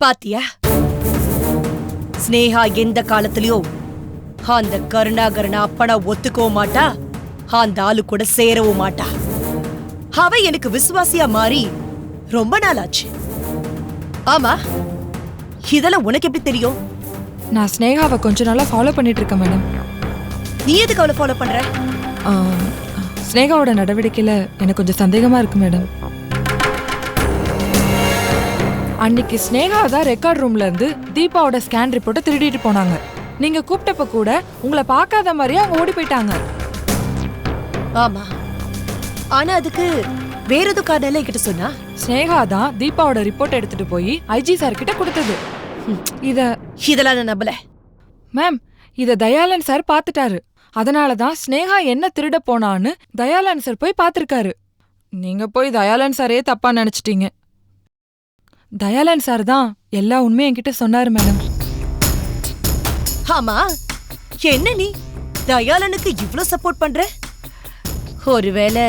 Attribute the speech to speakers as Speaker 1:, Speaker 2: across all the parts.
Speaker 1: பாத்தியா, ஸ்னேகா எந்த காலத்திலயும் அந்த கருணாகரனை அப்பனா ஒத்துக்கவும் மாட்டா, அந்த ஆளு கூட சேரவும் மாட்டா. அவ எனக்கு விசுவாசியா மாறி ரொம்ப நாள் ஆச்சு. ஆமா, இதெல்லாம் உனக்கு எப்படி தெரியும்?
Speaker 2: நான் ஸ்னேகாவை கொஞ்ச நாளா ஃபாலோ பண்ணிட்டு இருக்கேன் மேடம்.
Speaker 1: நீ எதுக்கு அவளை ஃபாலோ பண்ற?
Speaker 2: ஸ்னேகாவோட நடவடிக்கையில எனக்கு கொஞ்சம் சந்தேகமா இருக்கு மேடம். அன்னைக்கு ஸ்னேகா தான் ரெக்கார்ட் ரூம்ல இருந்து தீபாவோட ஸ்கேன் ரிப்போர்ட்டை திருடிட்டு போனாங்க. நீங்க கூப்பிட்டப்ப கூட உங்களை பார்க்காத மாதிரியே அவங்க ஓடி போயிட்டாங்க.
Speaker 1: ஆமா, ஆனா அதுக்கு வேற எதுவும் காரணம் கிட்ட சொன்னா?
Speaker 2: ஸ்னேகா தான் தீபாவோட ரிப்போர்ட் எடுத்துட்டு போய் ஐஜி சார் கிட்ட கொடுத்தது.
Speaker 1: இதெல்லாம் நான் நம்பல
Speaker 2: மேம். இத தயாளன் சார் பாத்துட்டாரு. அதனாலதான் ஸ்னேகா என்ன திருட போனான்னு தயாளன் சார் போய் பாத்திருக்காரு. நீங்க போய் தயாளன் சாரே தப்பா நினைச்சிட்டீங்க. தயாளன் சார் தான் எல்லா உண்மையும் என்கிட்ட சொன்னாரு மேடம்.
Speaker 1: ஆமா, என்ன நீ தயாளனுக்கு இவ்ளோ சப்போர்ட் பண்ற? ஒருவேளை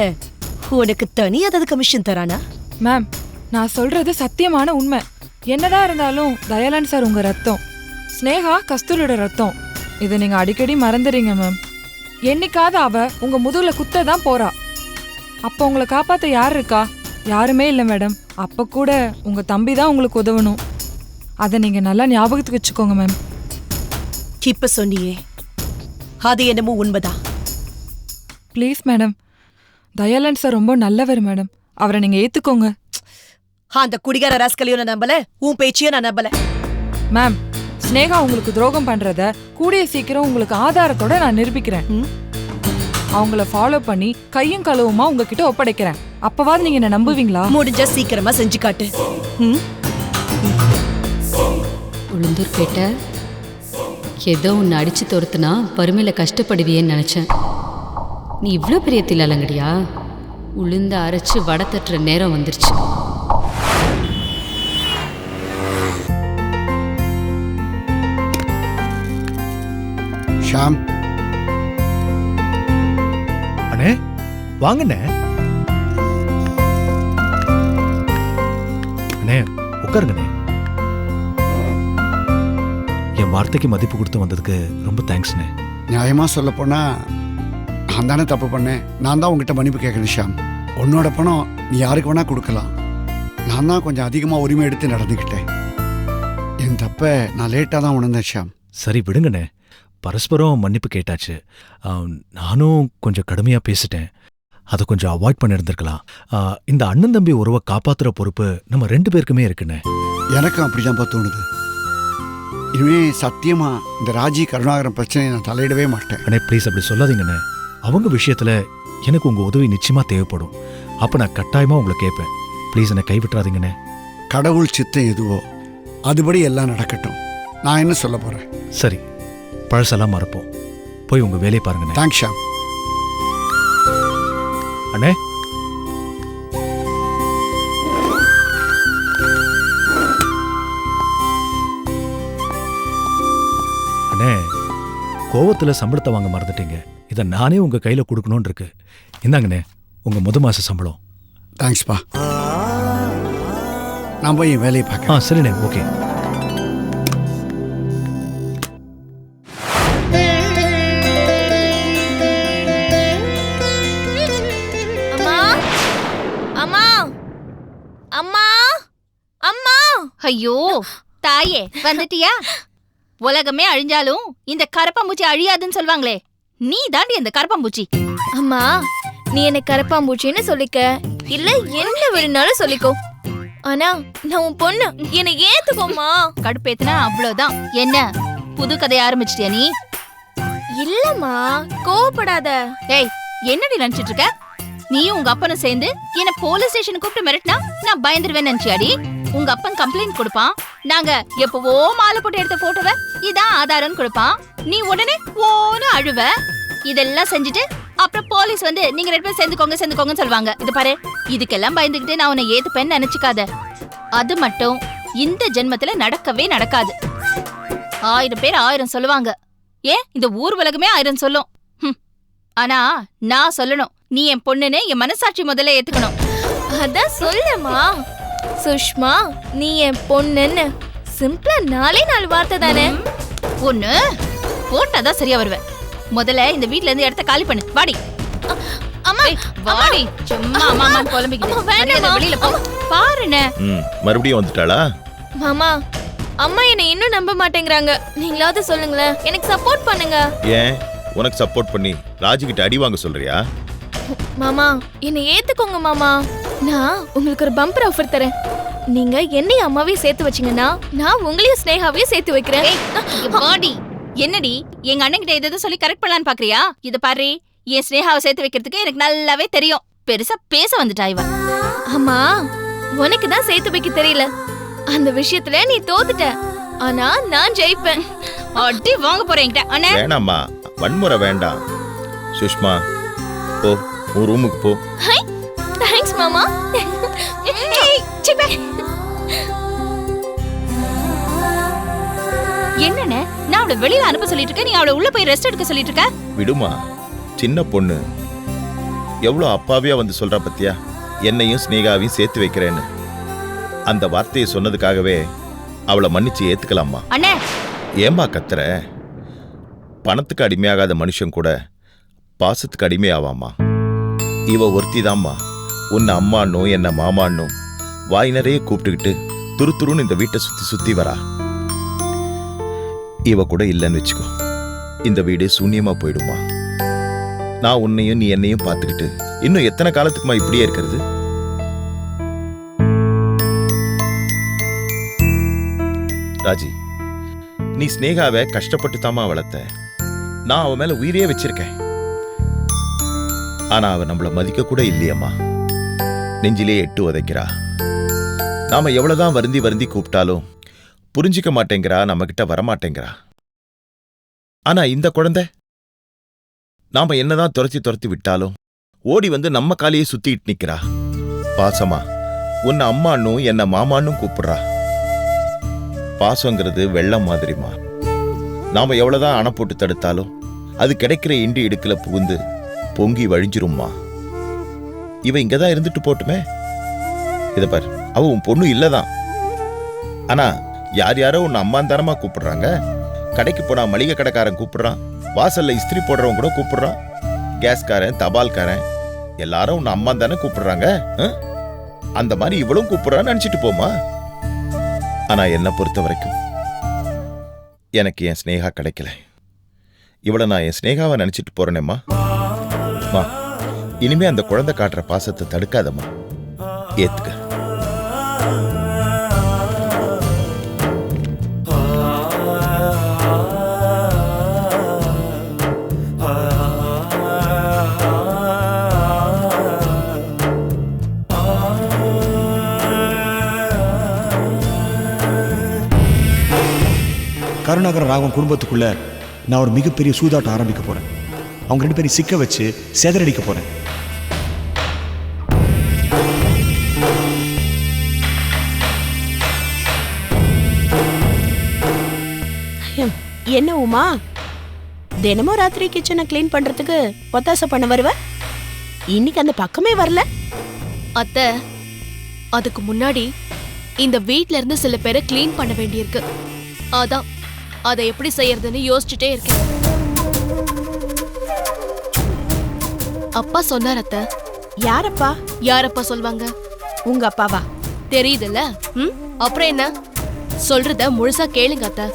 Speaker 1: உனக்கு தனியா ஏதாவது கமிஷன் தரானா?
Speaker 2: மேம், நான் சொல்றது சத்தியமான உண்மை. என்னதான் இருந்தாலும் தயாளன் சார் உங்க ரத்தம், ஸ்னேகா கஸ்தூரியோட ரத்தம். இதை நீங்க அடிக்கடி மறந்துறீங்க மேம். என்னைக்காவது அவ உங்க முதுகுல குத்த தான் போறா. அப்ப உங்களை காப்பாத்த யார் இருக்கா? யாருமே இல்லை மேடம். அப்ப கூட உங்க தம்பி தான் உங்களுக்கு உதவணும். அதை நீங்க நல்லா ஞாபகத்துக்கு வச்சுக்கோங்க மேம்.
Speaker 1: இப்ப சொன்னியே, அது என்னமோ உண்மைதான்.
Speaker 2: ப்ளீஸ் மேடம், தயாளன் சார் ரொம்ப நல்லவர் மேடம். அவரை நீங்க ஏத்துக்கோங்க.
Speaker 1: அந்த குடிகார ராஸ்கலையும் நான் நம்பல, உன் பேச்சையும் நான் நம்பல.
Speaker 2: மேம், ஸ்னேகா உங்களுக்கு துரோகம் பண்றத கூடிய சீக்கிரம் உங்களுக்கு ஆதாரத்தோட நான் நிரூபிக்கிறேன். அவங்கள ஃபாலோ பண்ணி கையும் களவுமா உங்ககிட்ட ஒப்படைக்கிறேன். அப்பவாது நீங்க என்ன நம்புவீங்களா?
Speaker 1: முடிஞ்சா சீக்கிரமா செஞ்சு காட்டு.
Speaker 3: உளுந்தூர்பேட்ட ஏதோ உன்னை அடிச்சு துரத்துனா வறுமையில கஷ்டப்படுவியேன்னு நினைச்சேன். நீ இவ்வளோ பெரிய தில்லாலங்கடியா? உளுந்த அரைச்சு வடை தட்டுற நேரம் வந்துருச்சு.
Speaker 4: ஷாம்,
Speaker 5: அண்ணே வாங்கண்ணே. அண்ணே உட்காருங்கண்ணே. என் வார்த்தைக்கு மதிப்பு கொடுத்து வந்ததுக்கு ரொம்ப தேங்க்ஸ்ண்ணே.
Speaker 4: நியாயமா சொல்ல போனா நான் தானே தப்பு பண்ணேன். நான் தான் உங்ககிட்ட மன்னிப்பு கேட்கணும் ஷாம். உன்னோட பணம் நீ யாருக்கு வேணா கொடுக்கலாம். நான் தான் கொஞ்சம் அதிகமாக உரிமை எடுத்து நடந்துக்கிட்டேன். என் தப்ப நான் லேட்டாக தான் உணர்ந்தேன் ஷாம்.
Speaker 5: சரி விடுங்கண்ணே, பரஸ்பரம் மன்னிப்பு கேட்டாச்சு. நானும் கொஞ்சம் கடுமையாக பேசிட்டேன். அதை கொஞ்சம் அவாய்ட் பண்ணியிருந்திருக்கலாம். இந்த அண்ணன் தம்பி உறவை காப்பாத்துற பொறுப்பு நம்ம 2 பேருக்குமே இருக்குண்ணே.
Speaker 4: எனக்கும் அப்படிதான்ப்பா தோணுது. இனிமே சத்தியமா இந்த ராஜி கருணாகரன் பிரச்சனையை நான் தலையிடவே மாட்டேன்.
Speaker 5: அண்ணே ப்ளீஸ் அப்படி சொல்லாதீங்கண்ணே. அவங்க விஷயத்துல எனக்கு உங்க உதவி நிச்சயமா தேவைப்படும். அப்ப நான் கட்டாயமா உங்களை கேட்பேன். ப்ளீஸ் என்னை கைவிட்டுறாதீங்கண்ணே.
Speaker 4: கடவுள் சித்தம் எதுவோ அதுபடி எல்லாம் நடக்கட்டும். நான் என்ன சொல்ல போறேன்?
Speaker 5: சரி, பழசெல்லாம் மறப்போம். போய் உங்க வேலையை பாருங்கண்ணே.
Speaker 4: தேங்க்ஸ் ஷாம்.
Speaker 5: அண்ணே, அண்ணே கோவத்துல சம்பளத்தை வாங்க மறந்துட்டீங்க. இதை நானே உங்க கையில கொடுக்கணும்னு இருக்கு. இந்தாங்கண்ணே உங்க முத மாச சம்பளம்.
Speaker 4: தேங்க்ஸ்பா. நான் போய் என் வேலையை பார்க்க.
Speaker 5: சரிண்ணே, ஓகே.
Speaker 6: ஐயோ தாயே, வந்துட்டியா? உலகமே அழிஞ்சாலும் இந்த கரப்பாம்பூச்சி அழியாதுன்னு சொல்வாங்களே, நீ தாண்டி அந்த கரப்பாம்பூச்சி.
Speaker 7: அம்மா, நீ என்ன கரப்பாம்பூச்சின்னு சொல்லிக்க, இல்ல என்ன வேணும்னாலும் சொல்லிக்கோ. ஆனா நான் உன் பொண்ணு, என்னை ஏத்துக்கோமா.
Speaker 6: கடுப்பேத்துனா அவ்வளவுதான். என்ன புது கதைய ஆரம்பிச்சிட்டியா நீ?
Speaker 7: இல்லம்மா, கோவப்படாத.
Speaker 6: ஏய், என்னடி நினைச்சிட்டு இருக்க? நீயும் உங்க அப்பனும் சேர்ந்து என்ன போலீஸ் ஸ்டேஷன் கூப்பிட்டு மிரட்டினா நான் பயந்துருவேன் நினைச்சியாடி? உங்க அப்பன் கம்ப்ளைண்ட் கொடுப்பான். நாங்க எப்பவோ மாலை போட்டு எடுத்த போட்டோவை இதான் ஆதாரம் கொடுப்பான். நீ உடனே ஓன்னு அழுவ. இதெல்லாம் செஞ்சுட்டு அப்புறம் போலீஸ் வந்து நீங்க 2 பேரும் சேர்ந்துக்கோங்கன்னு சொல்லுவாங்க. இது பாரு, இதுக்கெல்லாம் பயந்துகிட்டு நான் உன்னை ஏத்துப்பேன்னு நினைச்சுக்காத. அது மட்டும் இந்த ஜென்மத்துல நடக்கவே நடக்காது. 1000 பேர் 1000 சொல்லுவாங்க. ஏன் இந்த ஊர் உலகமே 1000 சொல்லும். ஆனா நான் சொல்லணும், நீ என் பொண்ணுன்னு என் மனசாட்சி முதல்ல ஏத்துக்கணும்.
Speaker 7: அதான் சொல்லுமா. சுஷ்மா, நீ என் பொண்ணுன்னு சிம்பிளா 4 வார்த்தை தானே.
Speaker 6: ஒண்ணு போட்டாதான் சரியா வருவேன். முதல்ல இந்த வீட்ல இருந்து இடத்த காலி பண்ணு. வாடி.
Speaker 7: அம்மா
Speaker 6: வாடி. சும்மா அம்மா குழம்பிக்கிட்டு
Speaker 7: வேண்டாம்.
Speaker 6: வெளியில போ. பாருண்ணே.
Speaker 8: மறுபடியும் வந்துட்டாளா?
Speaker 7: மாமா அம்மா என்ன இன்னும் நம்ப மாட்டேங்கிறாங்க. நீங்களாவது சொல்லுங்களேன், எனக்கு சப்போர்ட் பண்ணுங்க.
Speaker 8: ஏன் உனக்கு சப்போர்ட் பண்ணி ராஜுகிட்ட அடி வாங்க சொல்றியா?
Speaker 7: மாமா என்னை ஏத்துக்கோங்க மாமா. நான் உங்களுக்கு ஒரு பம்பர் ஆஃபர் தரேன். நீங்க என்னையும் அம்மாவையும் சேர்த்து வச்சீங்கன்னா நான் உங்களையும் ஸ்னேகாவையும் சேர்த்து வைக்கிறேன்.
Speaker 6: வாடி. என்னடி எங்க அண்ணன் கிட்ட எதாவது சொல்லி கரெக்ட் பண்ணலான்னு பாக்குறியா? இத பாரு, என் ஸ்னேகாவை சேர்த்து வைக்கிறதுக்கு எனக்கு நல்லாவே தெரியும். பெருசா பேச வந்துட்டா இவ.
Speaker 7: அம்மா உனக்கு தான் சேர்த்து வைக்க தெரியல. அந்த விஷயத்துல நீ தோத்துட்ட. ஆனா நான் ஜெயிப்பேன்.
Speaker 6: அடி வாங்க போறேன் என்கிட்ட. அண்ணே
Speaker 8: வேணாம்மா, வன்முறை வேண்டாம். சுஷ்மா போ, உன் ரூமுக்கு போ.
Speaker 7: ஹை தேங்க்ஸ் மாமா.
Speaker 6: என்னண்ணே, நான் அவளை வெளியில அனுப்ப சொல்லிட்டு இருக்கேன், நீ அவளை உள்ள போய் ரெஸ்ட் எடுக்க சொல்லிட்டு இருக்க.
Speaker 8: விடுமா, சின்ன பொண்ணு எவ்வளோ அப்பாவியா வந்து சொல்றா பத்தியா? என்னையும் ஸ்னேகாவையும் சேர்த்து வைக்கிறேன்னு அந்த வார்த்தையை சொன்னதுக்காகவே அவளை மன்னிச்சு ஏத்துக்கலாமா?
Speaker 6: அண்ணே
Speaker 8: ஏம்மா கத்துற? பணத்துக்கு அடிமையாகாத மனுஷன் கூட பாசத்துக்கு அடிமையாவாமா. இவ ஒருத்திதாம்மா உன்னை அம்மானும் என்ன மாமானும் வாய் நிறைய கூப்பிட்டுக்கிட்டு துரு துருன்னு இந்த வீட்டை சுத்தி சுத்தி வரா. இவ கூட இல்லைன்னு வச்சுக்கோ, இந்த வீடு சூன்யமா போயிடுமா. நான் உன்னையும் நீ என்னையும் பார்த்துக்கிட்டு இன்னும் எத்தனை காலத்துக்குமா இப்படியே இருக்கிறது? ராஜி, நீ ஸ்னேகாவை கஷ்டப்பட்டு தாமா வளர்த்த. நான் அவ மேல உயிரே வச்சிருக்கேன். ஆனா அவ நம்மள மதிக்க கூட இல்லையம்மா. நெஞ்சிலே எட்டு உதைக்கிறா. நாம எவ்வளவுதான் வருந்தி வருந்தி கூப்பிட்டாலும் புரிஞ்சிக்க மாட்டேங்கிறா, நம்ம கிட்ட வரமாட்டேங்கிறா. ஆனா இந்த குழந்தை நாம என்னதான் துரத்தி துரத்தி விட்டாலும் ஓடி வந்து நம்ம காலையே சுத்திட்டு நிக்கிறா. பாசமா உன்னை அம்மானும் என்ன மாமானும் கூப்பிடுறா. பாசங்கிறது வெள்ளம் மாதிரிமா. நாம எவ்வளவுதான் அணை போட்டு தடுத்தாலும் அது கிடைக்கிற இண்டி இடுக்குல புகுந்து பொங்கி வழிஞ்சிரும்மா. இவ இங்கதான் இருந்துட்டு போட்டுமே. இத பார், அவ உன் பொண்ணு இல்லதான். ஆனா யார் யாரோ உன்னை அம்மாந்தாரமா கூப்பிடுறாங்க. கடைக்கு போனா மளிகை கடைக்காரன் கூப்பிடுறான், வாசல்ல இஸ்திரி போடுறவங்க கூட கூப்பிடுறான், கேஸ்காரன் தபால்காரன் எல்லாரும் உன்னை அம்மா தானே கூப்பிடுறாங்க. அந்த மாதிரி இவளும் கூப்பிடுறான்னு நினைச்சிட்டு போமா. ஆனா என்ன பொறுத்த வரைக்கும் எனக்கு என் ஸ்னேகா கிடைக்கல. இவளை நான் என் ஸ்னேகாவை நினைச்சிட்டு போறேனேம்மா. இனிமே அந்த குழந்தை காட்டுற பாசத்தை தடுக்காதம்மா, ஏத்துக்க.
Speaker 9: கருணாகரன் ராகவன் குடும்பத்துக்குள்ள நான் ஒரு மிகப்பெரிய சூதாட்டம் ஆரம்பிக்க போறேன். அவங்க 2 பேரையும் சிக்க வச்சு சேதறடிக்க போறேன்.
Speaker 1: என்ன உமா, தினமும் ராத்திரி கிச்சனை கிளீன் பண்றதுக்கு ஒத்தாசை பண்ண வருவ? இன்னைக்கு அந்த பக்கமே வரல.
Speaker 10: அத்தை, அதுக்கு முன்னாடி இந்த வீட்ல இருந்து சில பேரை கிளீன் பண்ண வேண்டியிருக்கு. அதான் அதை எப்படி செய்யறதுன்னு யோசிச்சுட்டே இருக்கேன். அப்பா சொன்னார் அத்தை.
Speaker 1: யாரப்பா?
Speaker 10: யாரப்பா சொல்வாங்க?
Speaker 1: உங்க அப்பாவா?
Speaker 10: தெரியுதுல்ல. அப்புறம் என்ன, சொல்றத முழுசா கேளுங்க அத்தை.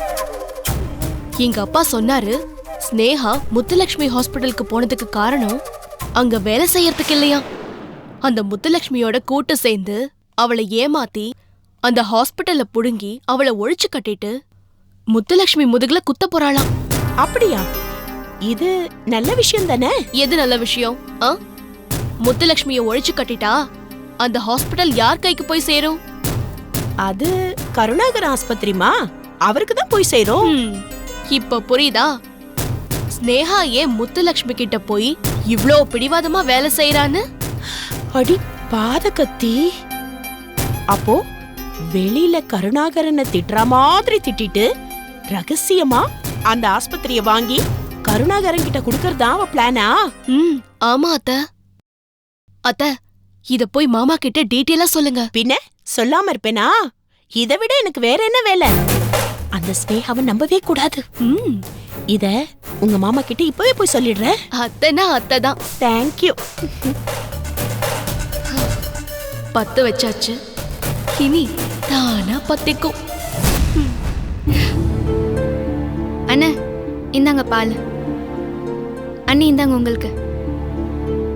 Speaker 10: எங்க அப்பா சொன்னாரு, ஸ்னேகா முத்துலட்சுமி ஹாஸ்பிட்டலுக்கு போனதுக்கு காரணம் அங்க வேலை செய்யறதுக்கு இல்லையா, அந்த முத்துலட்சுமியோட கூட்டு சேர்ந்து அவளை ஏமாத்தி அந்த ஹாஸ்பிட்டல்ல புடுங்கி அவளை ஒழிச்சு கட்டிட்டு முத்துலட்சுமி முதுகுல குத்த போறாளாம்.
Speaker 1: அப்படியா? இது நல்ல விஷயம் தானே?
Speaker 10: எது நல்ல விஷயம்? முத்துலட்சுமிய ஒழிச்சு கட்டிட்டா அந்த ஹாஸ்பிட்டல் யார் கைக்கு போய் சேரும்?
Speaker 1: அது கருணாகரன் ஆஸ்பத்திரிமா, அவருக்கு தான் போய் சேரும்.
Speaker 10: இப்ப புரியுதா? ஸ்னேகா ஏன் முத்துலட்சுமி கிட்ட போய் இவ்ளோ பிடிவாதமா வேலை செய்யறான்னு?
Speaker 1: அடி பாதகத்தி, அப்போ வெளியில கருணாகரனை திட்டுற மாதிரி திட்டிட்டு ரகசியமா அந்த ஆஸ்பத்திரிய வாங்கி கருணாகரன் கிட்ட குடுக்கறதா அவ பிளானா?
Speaker 10: ஆமா அத்த. அத்த, இத போய் மாமா கிட்ட டீட்டெயிலா சொல்லுங்க.
Speaker 1: பின்ன சொல்லாம இருப்பேனா? இதை விட எனக்கு வேற என்ன வேலை?
Speaker 11: அந்த ஸ்னேகாவை நம்பவே கூடாது. இத உங்க மாமா கிட்ட இப்பவே போய் சொல்லிடுறேன்.
Speaker 10: அத்தைனா அத்தை தான்.
Speaker 11: தேங்க்யூ.
Speaker 10: பத்து வச்சாச்சு, இனி தானா பத்திக்கும்.
Speaker 12: அண்ணா இந்தாங்க பால். அண்ணி இந்தாங்க உங்களுக்கு.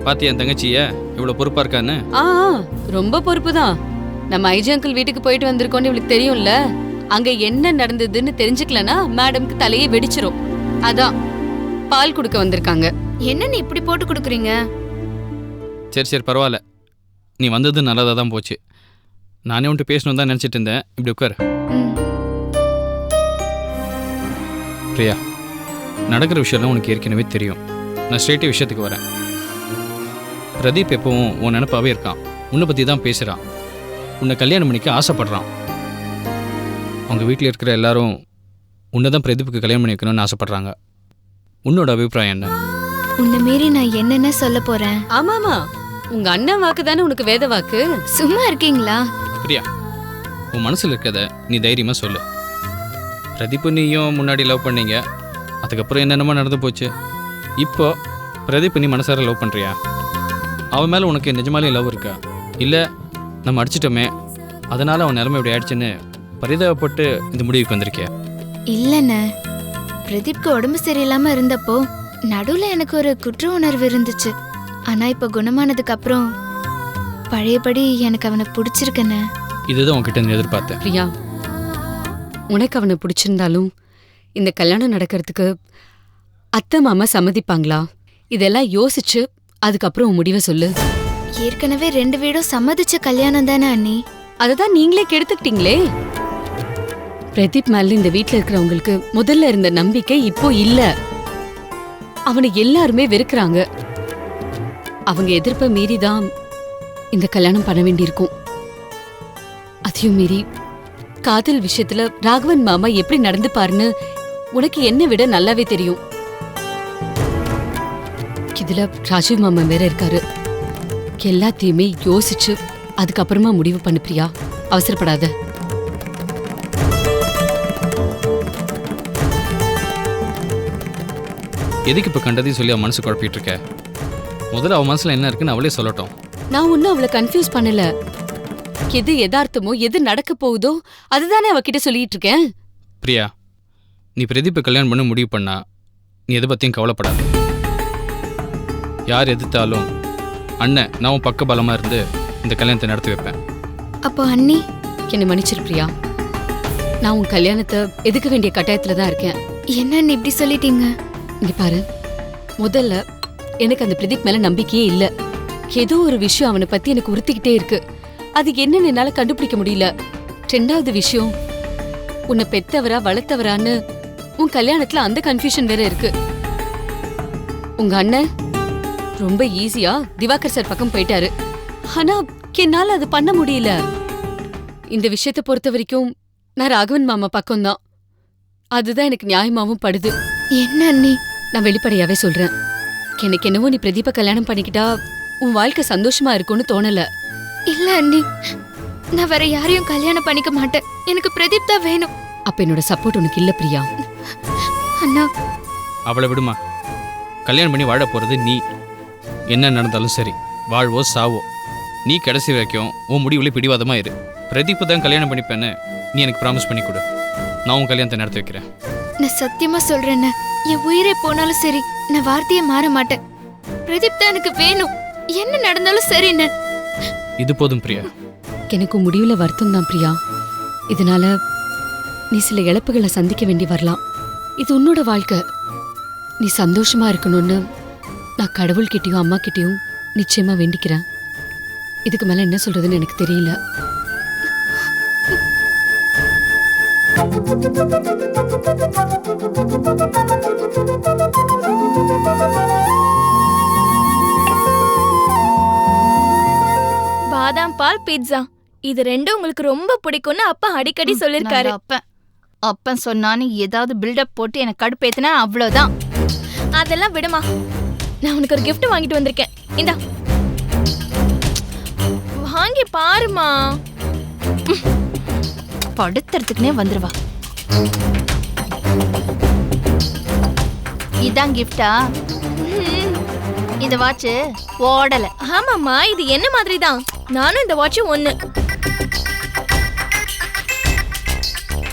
Speaker 13: பாத்தியா என் தங்கச்சிய இவ்வளவு பொறுப்பா இருக்கான்னு?
Speaker 3: ரொம்ப பொறுப்பு தான். நம்ம ஐஜி அங்கிள் வீட்டுக்கு போயிட்டு வந்திருக்கோம்னு இவளுக்கு தெரியும்ல. அங்க என்ன நடந்ததுன்னு தெரிஞ்சுக்கலனா மேடம்க்கு தலையே வெடிச்சிரும். அதான் பால் குடுக்க வந்திருக்காங்க.
Speaker 12: என்ன நீ இப்படி போட்டு குடுக்குறீங்க?
Speaker 13: சரி சரி பரவாயில்ல, நீ வந்தது நல்லதா தான் போச்சு. நானே உன்ட்டு பேசணும் தான் நினைச்சிட்டு இருந்தேன். இப்படி உட்காரு. பிரியா, நடக்கிற விஷயம்லாம் உனக்கு ஏற்கனவே தெரியும். நான் ஸ்ட்ரெயிட்டே விஷயத்துக்கு வரேன். பிரதீப் எப்பவும் உன் நினப்பாவே இருக்கான். உன்னை பற்றி தான் பேசுகிறான். உன்னை கல்யாணம் பண்ணிக்க ஆசைப்படுறான். அவங்க வீட்டில் இருக்கிற எல்லாரும் உன்னை தான் பிரதீப்புக்கு கல்யாணம் பண்ணி வைக்கணும்னு ஆசைப்படுறாங்க. உன்னோட அபிப்பிராயம் என்ன?
Speaker 12: உன்னை மீறி நான் என்னென்ன சொல்ல போறேன்?
Speaker 3: ஆமாமா, உங்க அண்ணன் வாக்கு தானே உனக்கு வேத வாக்கு.
Speaker 12: சும்மா இருக்கீங்களா?
Speaker 13: பிரியா, உன் மனசில் இருக்கிறத நீ தைரியமாக சொல்லு. பிரதீப்பு நீயும் முன்னாடி லவ் பண்ணீங்க, அதுக்கப்புறம் என்னென்னமோ நடந்து போச்சு. இப்போ பிரதீப் நீ மனசார லவ் பண்ணுறியா? அவன் மேலே உனக்கு நிஜமாலே லவ் இருக்கா? இல்லை நம்ம அடிச்சிட்டோமே அதனால் அவன் நிலைமை இப்படி ஆயிடுச்சுன்னு பரிதாபப்பட்டு இந்த முடிவுக்கு வந்திருக்கியா?
Speaker 12: இல்லண்ணே, பிரதீப்க்கு உடம்பு சரியில்லாம இருந்தப்போ நடுவுல எனக்கு ஒரு குற்ற உணர்வு இருந்துச்சு. ஆனா இப்ப குணமானதுக்கு அப்புறம் பழையபடி எனக்கு அவனை பிடிச்சிருக்கண்ணே.
Speaker 13: இதுதான் உன்கிட்ட நான் எதிர்பார்த்தேன்.
Speaker 3: பிரியா, உனக்கு அவனை பிடிச்சிருந்தாலும் இந்த கல்யாணம் நடக்கிறதுக்கு அத்தை மாமா சம்மதிப்பாங்களா? இதெல்லாம் யோசிச்சு அதுக்கப்புறம் உன் முடிவை சொல்லு.
Speaker 12: ஏற்கனவே 2 வீடும் சம்மதிச்ச கல்யாணம் தானே அண்ணி.
Speaker 3: அததான் நீங்களே கெடுத்துக்கிட்டீங்களே. பிரதீப் மேல இந்த வீட்டுல இருக்கிறவங்களுக்கு முதல்ல இருந்த நம்பிக்கை இப்போ இல்ல. அவனை எல்லாருமே வெறுக்கிறாங்க. அவங்க எதிர்ப்பை மீறிதான் இந்த கல்யாணம் பண்ண வேண்டியிருக்கும். அதையும் மீறி காதல் விஷயத்துல ராகவன் மாமா எப்படி நடந்துப்பாருன்னு உனக்கு என்ன விட நல்லாவே தெரியும். இதுல ராஜீவ் மாமா வேற இருக்காரு. எல்லாத்தையுமே யோசிச்சு அதுக்கப்புறமா முடிவு பண்ணு பிரியா, அவசரப்படாத.
Speaker 13: எதுக்கு இப்போ கண்டதையும் சொல்லி அவன் மனசு குழப்பிட்டு இருக்க? முதல்ல அவன் மனசுல என்ன இருக்குன்னு அவளே சொல்லட்டும்.
Speaker 3: நான் ஒன்னும் அவளை கன்ஃபியூஸ் பண்ணல. எது யதார்த்தமோ எது நடக்க போகுதோ அதுதானே அவகிட்ட சொல்லிட்டு இருக்கேன்.
Speaker 13: பிரியா, நீ பிரதீப்பை கல்யாணம் பண்ண முடிவு பண்ணா நீ எதை பற்றியும் கவலைப்படாத. யார் எதிர்த்தாலும் அண்ணன் நான் உன் பக்க பலமாக இருந்து இந்த கல்யாணத்தை நடத்தி வைப்பேன்.
Speaker 12: அப்போ அண்ணி
Speaker 3: என்னை மன்னிச்சிரு பிரியா. நான் உன் கல்யாணத்தை எதுக்க வேண்டிய கட்டாயத்துல தான் இருக்கேன்.
Speaker 12: என்ன அண்ணி இப்படி சொல்லிட்டீங்க?
Speaker 3: இங்க பாரு, முதல்ல எனக்கு அந்த பிரதீப் மேல நம்பிக்கையே இல்ல. ஏதோ ஒரு விஷயம் அவனை பத்தி எனக்கு உறுத்திக்கிட்டே இருக்கு. அது என்னன்னு என்னால கண்டுபிடிக்க முடியல. 2வது விஷயம், உன்னை பெத்தவரா வளர்த்தவரான்னு உன் கல்யாணத்துல அந்த கன்ஃபியூஷன் வேற இருக்கு. உங்க அண்ணன் ரொம்ப ஈஸியா திவாகர் சார் பக்கம் போயிட்டாரு. ஆனா என்னால அது பண்ண முடியல. இந்த விஷயத்தை பொறுத்த வரைக்கும் நான் ராகவன் மாமா பக்கம்தான். அதுதான் எனக்கு நியாயமாவும் படுது.
Speaker 12: என்ன அண்ணி?
Speaker 3: நான் வெளிப்படையாவே சொல்றேன். எனக்கு என்னவோ நீ பிரதீப கல்யாணம் பண்ணிக்கிட்டா உன் வாழ்க்கை சந்தோஷமா இருக்கும்னு தோணல.
Speaker 12: இல்ல அண்ணி, நான் வேற யாரையும் கல்யாணம் பண்ணிக்க மாட்டேன். எனக்கு பிரதீப் தான் வேணும்.
Speaker 3: அப்ப என்னோட சப்போர்ட் உனக்கு இல்ல பிரியா.
Speaker 12: அண்ணா,
Speaker 13: அவளை விடுமா. கல்யாணம் பண்ணி வாழ போறது நீ. என்ன நடந்தாலும் சரி, வாழ்வோ சாவோ, நீ கடைசி வரைக்கும் உன் முடிவுல பிடிவாதமா இரு. பிரதீப் தான் கல்யாணம் பண்ணிப்பேன்னு நீ எனக்கு ப்ராமிஸ் பண்ணி கொடு. நான் உன் கல்யாணத்தை நடத்தி வைக்கிறேன்.
Speaker 12: நான் சத்தியமா சொல்றேன், என் உயிரே போனாலும் சரி நான் வார்த்தையை மாற மாட்டேன். பிரதீப் தான் எனக்கு வேணும். என்ன நடந்தாலும் சரிண்ணே.
Speaker 13: இது போதும் பிரியா.
Speaker 3: எனக்கு முடிவுல வருத்தம் தான் பிரியா. இதனால நீ சில இழப்புகளை சந்திக்க வேண்டி வரலாம். இது உன்னோட வாழ்க்கை. நீ சந்தோஷமா இருக்கணும்னு நான் கடவுள்கிட்டயும் அம்மா கிட்டயும் நிச்சயமா வேண்டிக்கிறேன். இதுக்கு மேல என்ன சொல்றதுன்னு எனக்கு தெரியல.
Speaker 7: பாதாம் பால் பீட்சா இது ரெண்டும் உங்களுக்கு ரொம்ப பிடிக்கும்னு அப்பா அடிக்கடி சொல்லிருக்காரு.
Speaker 6: அப்பன் சொன்னான்னு ஏதாவது பில்டப் போட்டு எனக்கு கடுப்பேத்தினா அவ்வளவுதான்.
Speaker 7: அதெல்லாம் விடுமா, நான் உனக்கு ஒரு gift வாங்கிட்டு வந்திருக்கேன். இந்தா வாங்கி பாருமா.
Speaker 6: படுத்துறதுக்குனே வந்துருவா. இதான் கிஃப்டா? இந்த வாட்ச் ஓடல.
Speaker 7: ஆமாம்மா, இது என்ன மாதிரி தான். நானும் இந்த வாட்ச் ஒண்ணு.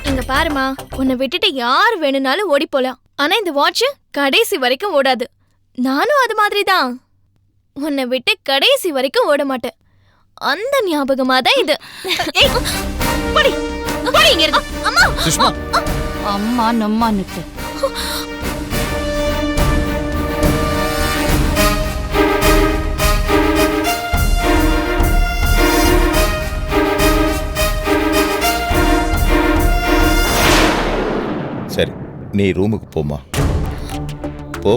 Speaker 7: இங்க பாருமா, உன்னை விட்டுட்டு யார் வேணும்னாலும் ஓடி போலாம். ஆனா இந்த வாட்ச் கடைசி வரைக்கும் ஓடாது. நானும் அது மாதிரி தான். உன்னை விட்டு கடைசி வரைக்கும் ஓட மாட்டேன். அந்த ஞாபகமா தான் இது.
Speaker 6: ஏய், போடி, போடி இங்க இருக்கு. அம்மா,
Speaker 8: சுஷ்மா,
Speaker 6: அம்மா நம்மா நிக்கு.
Speaker 8: சரி, நீ ரூமுக்கு போமா. போ.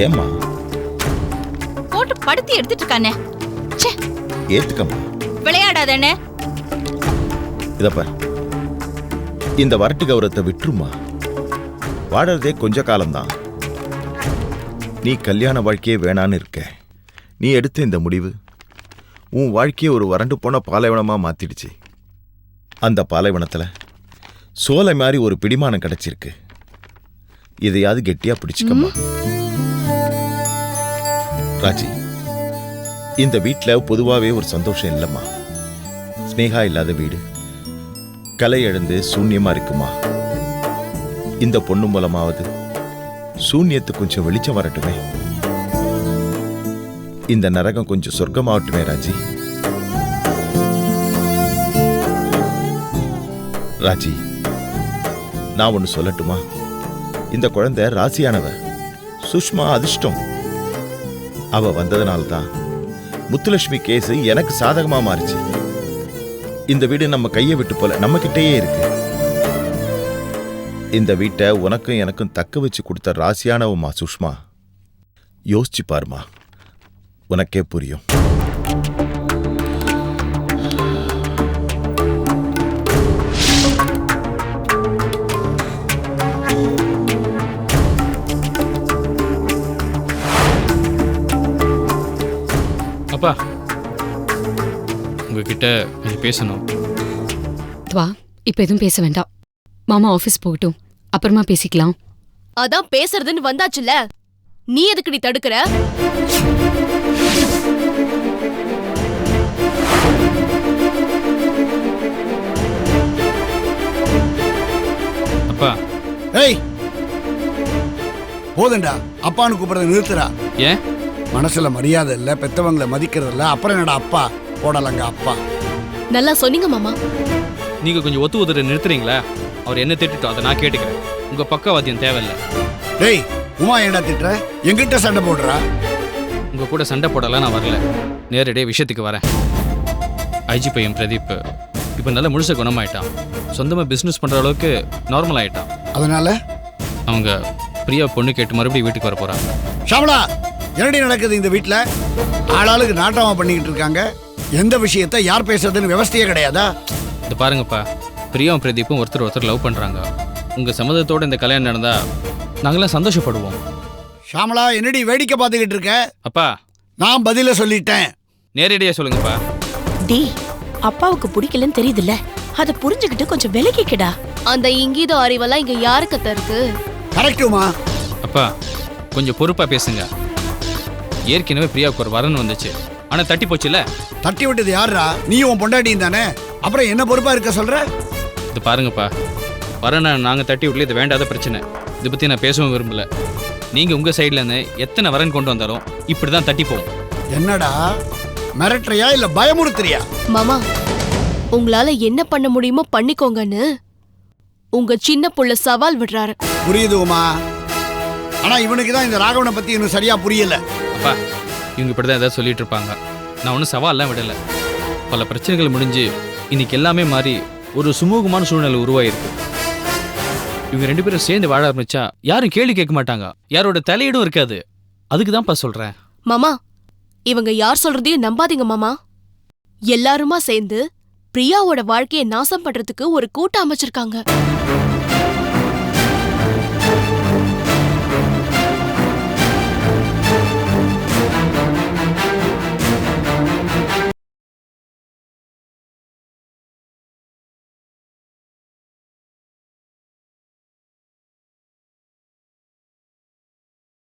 Speaker 8: ஏம்மா?
Speaker 6: போட்டு படுத்தி எடுத்துட்டு இருக்கானே. ச்சே,
Speaker 8: ஏத்துக்கம்மா.
Speaker 6: விளையாடாதே.
Speaker 8: இதப்ப இந்த வரட்டு கௌரவத்தை விட்டுருமா. வாடுறதே கொஞ்ச காலம்தான். நீ கல்யாண வாழ்க்கையே வேணான்னு இருக்க. நீ எடுத்த இந்த முடிவு உன் வாழ்க்கையை ஒரு வறண்டு போன பாலைவனமா மாத்திடுச்சு. அந்த பாலைவனத்துல சோலை மாதிரி ஒரு பிடிமானம் கிடைச்சிருக்கு. இதையாவது கெட்டியா பிடிச்சுக்கம்மா. ராஜி, இந்த வீட்டில் பொதுவாகவே ஒரு சந்தோஷம் இல்லைம்மா. ஸ்னேகா இல்லாத வீடு கலை எழுந்து சூன்யமா இருக்குமா. இந்த பொண்ணு மூலமாவது சூன்யத்துக்கு கொஞ்சம் வெளிச்சம் வரட்டுமே. இந்த நரகம் கொஞ்சம் சொர்க்கமாகட்டுமே ராஜி. ராஜி, நான் ஒன்று சொல்லட்டுமா? இந்த குழந்தை ராசியானவ. சுஷ்மா அதிர்ஷ்டம். அவ வந்ததுனால்தான் முத்துலட்சுமி கேஸ் எனக்கு சாதகமா மாறிச்சு. இந்த வீடு நம்ம கையை விட்டு போல நம்ம கிட்டேயே இருக்கு. இந்த வீட்டை உனக்கும் எனக்கும் தக்க வச்சு கொடுத்த ராசியானவமா சுஷ்மா. யோசிச்சு பாருமா, உனக்கே புரியும்.
Speaker 13: அப்பா, உங்ககிட்ட கொஞ்சம் பேசணும்.
Speaker 3: துவா, இப்ப எதுவும் பேச வேண்டாம். மாமா ஆபீஸ் போகட்டும், அப்புறமா பேசிக்கலாம்.
Speaker 10: அதான் பேசுறதுன்னு வந்தாச்சுல, நீ எதுக்குடி தடுக்கிற?
Speaker 13: அப்பா.
Speaker 4: ஏய், போதுண்டா. அப்பான்னு கூப்பிடுறத நிறுத்துறா.
Speaker 13: ஏன்?
Speaker 4: மனசுல மரியாதை இல்ல, பெத்தவங்களை மதிக்கிறது இல்ல, அப்புறம் என்னடா அப்பா போடலங்க அப்பா.
Speaker 10: நல்லா சொன்னீங்க மாமா.
Speaker 13: நீங்க கொஞ்சம் ஒத்து ஒத்துற நிறுத்துறீங்களா? அவர் என்ன திட்டுட்டோம் அதை நான் கேட்டுக்கிறேன். உங்க பக்கவாத்தியம் தேவையில்லை.
Speaker 4: டேய், உமா ஏண்டா திட்டுற? எங்கிட்ட சண்டை போடுறா?
Speaker 13: உங்க கூட சண்டை போடலாம் நான் வரல. நேரடியாக விஷயத்துக்கு வரேன். ஐஜி பையன் பிரதீப் இப்போ நல்லா முழுச குணமாயிட்டான். சொந்தமாக பிஸ்னஸ் பண்ணுற அளவுக்கு நார்மல் ஆயிட்டான்.
Speaker 4: அதனால
Speaker 13: அவங்க பிரியா பொண்ணு கேட்டு மறுபடியும் வீட்டுக்கு வர போறாங்க.
Speaker 4: ஷாமலா, என்னடி நடக்குது இந்த வீட்டில்? ஆளாளுக்கு நாட்டமா பண்ணிக்கிட்டு இருக்காங்க. எந்த விஷயத்தை யார் பேசுறதுன்னு விவசாயே கிடையாதா?
Speaker 13: இது பாருங்கப்பா, பிரியாவும் பிரதீப்பும் ஒருத்தர் லவ் பண்ணுறாங்க. உங்கள் சம்மதத்தோடு இந்த கல்யாணம் நடந்தால் நாங்களாம் சந்தோஷப்படுவோம்.
Speaker 4: ஷாமலா, என்னடி வேடிக்கை பார்த்துக்கிட்டு இருக்க?
Speaker 13: அப்பா,
Speaker 4: நான் பதில சொல்லிட்டேன்.
Speaker 13: நேரடியாக சொல்லுங்கப்பா.
Speaker 11: டி, அப்பாவுக்கு பிடிக்கலன்னு தெரியுதுல்ல, அதை புரிஞ்சுக்கிட்டு கொஞ்சம் விலகிக்கடா.
Speaker 10: அந்த இங்கீதம் அறிவெல்லாம் இங்க யாருக்கு இருக்கு?
Speaker 4: கரெக்டுமா?
Speaker 13: அப்பா, கொஞ்சம் பொறுப்பாக பேசுங்க. ஏற்கனவே பிரியாவுக்கு ஒரு வரன் வந்துச்சு, ஆனால் தட்டி போச்சுல்ல.
Speaker 4: தட்டி விட்டது யாரா? நீ உன் பொண்டாட்டியும் தானே, அப்புறம் என்ன பொறுப்பா இருக்க சொல்ற?
Speaker 13: இது பாருங்கப்பா, வரனை நாங்கள் தட்டி விடல, இது வேண்டாத பிரச்சனை. இதை பற்றி நான் பேசவும் விரும்பல. நீங்கள் உங்கள் சைட்லேருந்து எத்தனை வரன் கொண்டு வந்தாலும் இப்படி தான் தட்டி போவோம்.
Speaker 4: என்னடா மிரட்டுறியா இல்ல பயமுறுத்துறியா?
Speaker 10: மாமா, உங்களால என்ன பண்ண முடியுமோ பண்ணிக்கோங்கன்னு உங்க சின்ன புள்ள சவால் விடுறாரு.
Speaker 4: புரியுது உமா, ஆனா இவனுக்கு தான் இந்த ராகவனை பத்தி இன்னும் சரியா புரியல.
Speaker 13: அப்பா, இவங்க இப்படி தான் ஏதாவது சொல்லிட்டு இருப்பாங்க. நான் ஒன்றும் சவால்லாம் விடலை. பல பிரச்சனைகள் முடிஞ்சு இன்னைக்கு எல்லாமே மாறி ஒரு சுமூகமான சூழ்நிலை உருவாயிருக்கு. இவங்க ரெண்டு பேரும் சேர்ந்து வாழ ஆரம்பிச்சா யாரும் கேள்வி கேட்க மாட்டாங்க, யாரோட தலையீடும் இருக்காது. அதுக்கு தான்ப்பா சொல்றேன்.
Speaker 10: மாமா, இவங்க யார் சொல்றதையும் நம்பாதீங்க மாமா. எல்லாருமா சேர்ந்து பிரியாவோட வாழ்க்கையை நாசம் பண்றதுக்கு ஒரு கூட்டம் அமைச்சிருக்காங்க.